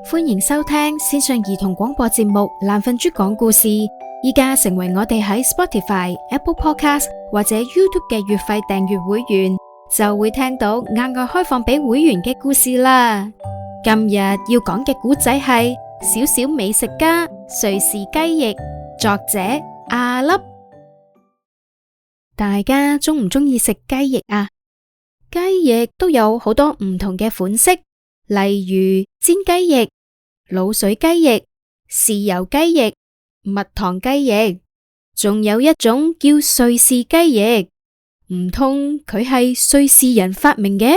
歡迎收聽線上兒童廣播節目《懶瞓豬講故事》。依家成為我哋喺 Spotify、Apple Podcast 或者 YouTube 嘅月費訂閱會員，就會聽到額外開放俾會員嘅故事啦。今日要講嘅故仔係小小美食家瑞士雞翼，作者阿粒。大家鍾唔鍾意食雞翼啊？雞翼都有好多唔同嘅款式，例如煎雞翼、滷水雞翼、豉油雞翼、蜜糖雞翼，仲有一種叫瑞士雞翼，唔通佢係瑞士人發明嘅？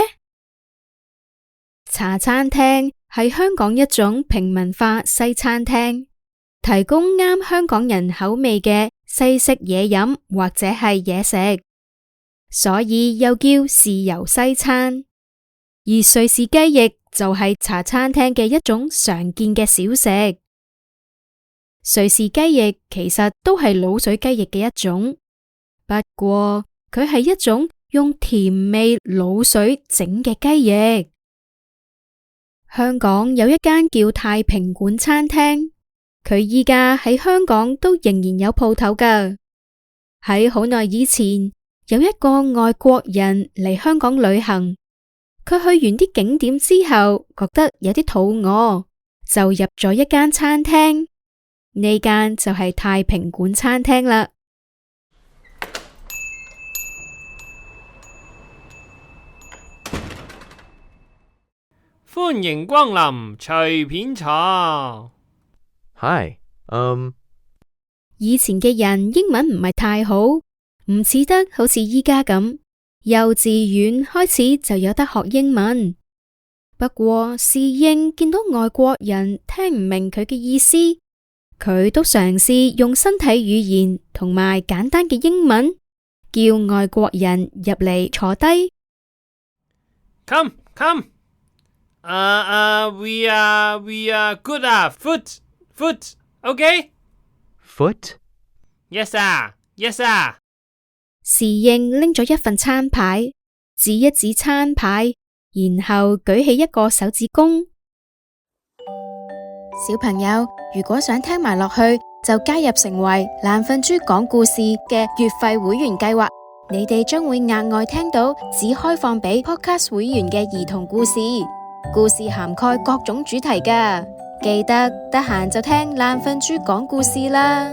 茶餐廳係香港一種平民化西餐廳，提供啱香港人口味嘅西式嘢飲或者係嘢食，所以又叫豉油西餐。而瑞士雞翼就係茶餐廳嘅一種常見嘅小食。瑞士雞翼其實都係滷水雞翼嘅一種，不過佢係一種用甜味滷水整嘅雞翼。香港有一間叫太平館餐廳，佢依家喺香港都仍然有鋪頭㗎。喺好耐以前，有一個外國人嚟香港旅行，佢去完啲景點之後，覺得有啲肚餓，就入咗一間餐廳。呢間就係太平館餐廳啦。歡迎光臨隨便坐。Hi，以前嘅人英文唔係太好，唔似得好似依家咁，幼稚園開始就有得學英文。不過侍應見到外國人聽唔明佢嘅意思，佢都嘗試用身體語言同埋簡單嘅英文，叫外國人入嚟坐低。Come. We are good. Foot. Okay? Foot? Yes, sir. 侍應拎咗一份餐牌，指一指餐牌，然後舉起一個手指公。小朋友，如果想聽埋落去，就加入成為懶瞓豬講故事嘅月費會員計劃。你哋將會額外聽到只開放俾 Podcast 會員嘅兒童故事，故事涵蓋各種主題㗎。記得得閒就聽懶瞓豬講故事啦。